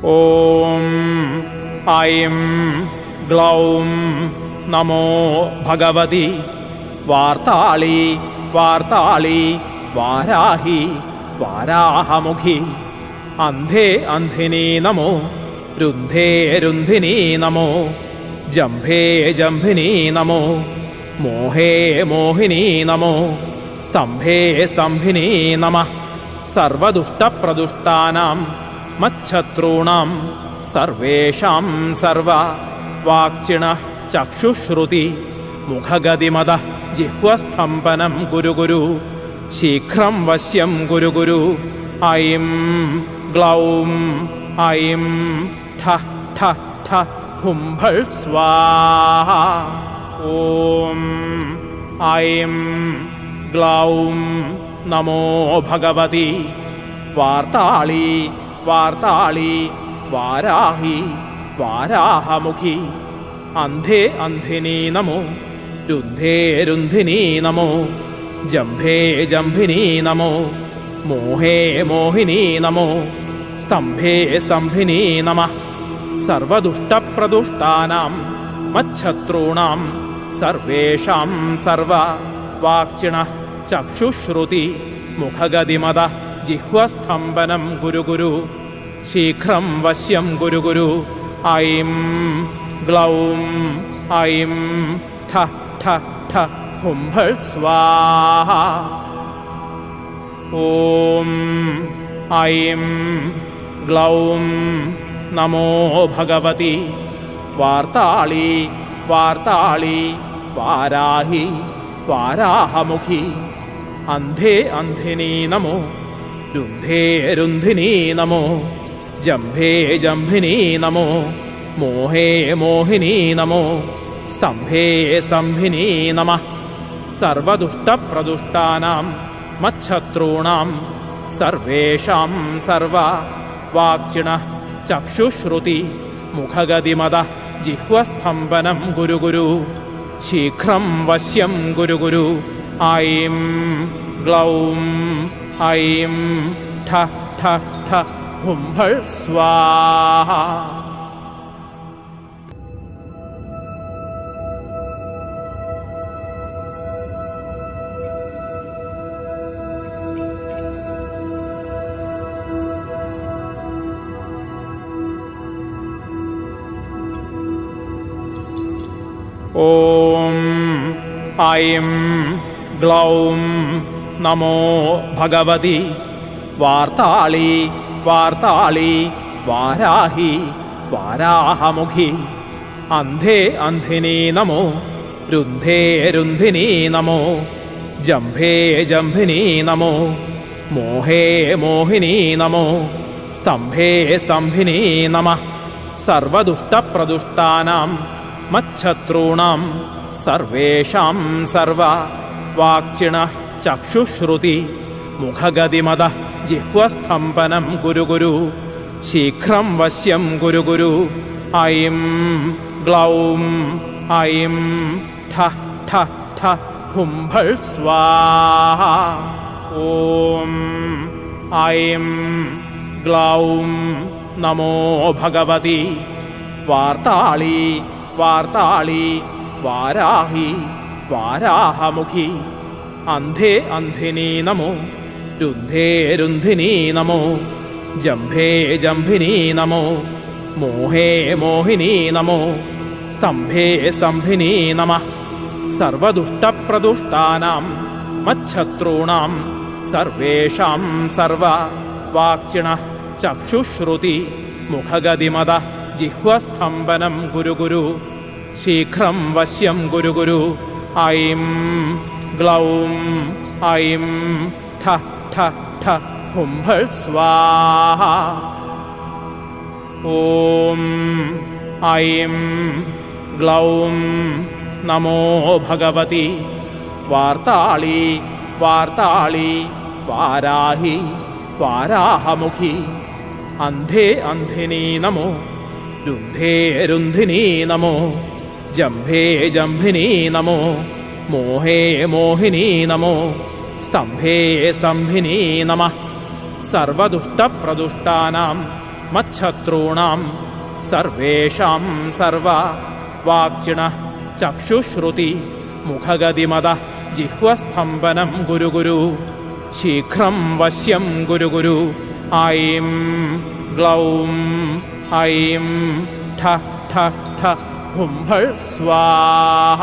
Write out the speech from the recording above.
ഓം ഐം ഗ്ലൗം നമോ ഭഗവതി വാർത്താളി വാർത്താളി വാരാഹി വാരാഹമുഖി. അന്ധേ അന്ധിനി നമോ രുന്ധേ രുന്ധിനി നമോ ജംഭേ ജംഭിനി നമോ മോഹേ മോഹിനി നമോ സ്തംഭേ സ്തംഭിനി നമഃ. സർവദുഷ്ടപ്രദുഷ്ടാനാം മച്ഛത്രൂണാം സർവേഷാം സർവ വാക്ചിണഃ ചക്ഷുശ്രുതി മുഖഗതിമത ജിഹ്വസ്തംഭനം കുരു കുരു ശീഘ്രം വശ്യം കുരു കുരു. ഐം ഗ്ലൗം ഐം ഠ ഠ ഠ ഹുംഭൾ സ്വാഹ. ഓം ഐം ഗ്ലൗം നമോ ഭഗവതി വാർത്താളി വാർത്താളി വാരാഹി വാരാഹമുഖി. അന്ധേ അന്ധിനി നമോ രുന്ധേ രുന്ധിനി നമോ ജംഭേ ജംഭിനി നമോ മോഹേ മോഹിനി നമോ സ്തംഭേ സ്തംഭിനി നമഃ. സർവദുഷ്ടപ്രദുഷ്ടാനാം മച്ഛത്രൂണാം സർവേഷാം സർവ വാക്ചിണഃ ചക്ഷുശ്രുതി മുഖഗതിമത ജിഹ്വസ്തംഭനം കുരു കുരു ശീഘ്രം വശ്യം കുരു കുരു. ഐം ഗ്ലൗം ഐം ഠ ഠ ഠ ഹുംഭൾ സ്വാഹ. ഓം ഐം ഗ്ലൗം നമോ ഭഗവതി വാർത്താളി വാർത്താളി വാരാഹി വാരാഹമുഖി. അന്ധേ അന്ധിനി നമോ രുന്ധേ രുന്ധിനി നമോ ജംഭേ ജംഭിനി നമോ മോഹേ മോഹിനി നമോ സ്തംഭേ സ്തംഭിനി നമഃ. സർവദുഷ്ടപ്രദുഷ്ടാനാം മച്ഛത്രൂണാം സർവേഷാം സർവ വാക്ചിണഃ ചക്ഷുശ്രുതി മുഖഗതിമത ജിഹ്വസ്തംഭനം കുരു കുരു ശീഘ്രം വശ്യം കുരു കുരു. ഐം ഗ്ലൗം ഐം ഠ ഠ ഠ ഹുംഭൾ സ്വാഹ. ഓം ഐം ഗ്ലൗം നമോ ഭഗവതി വാർത്താളി വാർത്താളി വാരാഹി വാരാഹമുഖി. അന്ധേ അന്ധിനി നമോ രുന്ധേ രുന്ധിനി നമോ ജംഭേ ജംഭിനി നമോ മോഹേ മോഹിനി നമോ സ്തംഭേ സ്തംഭിനി നമഃ. സർവദുഷ്ടപ്രദുഷ്ടാനാം മച്ഛത്രൂണാം സർവേഷാം സർവ വാക്ചിണഃ ചക്ഷുശ്രുതി മുഖഗതിമത ജിഹ്വസ്തംഭനം കുരു കുരു ശീഘ്രം വശ്യം കുരു കുരു. ഐം ഗ്ലൗം ഐം ഠ ഠ ഠ ഹുംഭൾ സ്വാഹ. ഓം ഐം ഗ്ലൗം നമോ ഭഗവതി വാർത്താളി വാർത്താളി വാരാഹി വാരാഹമുഖി. അന്ധേ അന്ധിനി നമോ രുന്ധേ രുന്ധിനി നമോ ജംഭേ ജംഭിനി നമോ മോഹേ മോഹിനി നമോ സ്തംഭേ സ്തംഭിനി നമഃ. സർവദുഷ്ടപ്രദുഷ്ടാനാം മച്ഛത്രൂണാം സർവേഷാം സർവ വാക്ചിണഃ ചക്ഷുശ്രുതി മുഖഗതിമത ജിഹ്വസ്തംഭനം കുരു കുരു ശീഘ്രം വശ്യം കുരു കുരു. ഐം ഗ്ലൗം ഐം ഠ ഠ ഠ ഹുംഭൾ സ്വാഹ. ഓം ഐം ഗ്ലൗം നമോ ഭഗവതി വാർത്താളി വാർത്താളി വാരാഹി വാരാഹമുഖി. അന്ധേ അന്ധിനി നമോ രുന്ധേ രുന്ധിനി നമോ ജംഭേ ജംഭിനി നമോ മോഹേ മോഹിനി നമോ സ്തംഭേ സ്തംഭിനി നമഃ. സർവദുഷ്ടപ്രദുഷ്ടാനാം മച്ഛത്രൂണാം സർവേഷാം സർവ വാക്ചിണ ചക്ഷുശ്രുതി മുഖഗതിമത ജിഹ്വസ്തംഭനം ഗുരു ഗുരു ശീഘ്രം വശ്യം ഗുരു ഗുരു ഐം ഗ്ലൗം ഐം ഠ ഠ ഠ ഹുംഭൾ സ്വാഹ.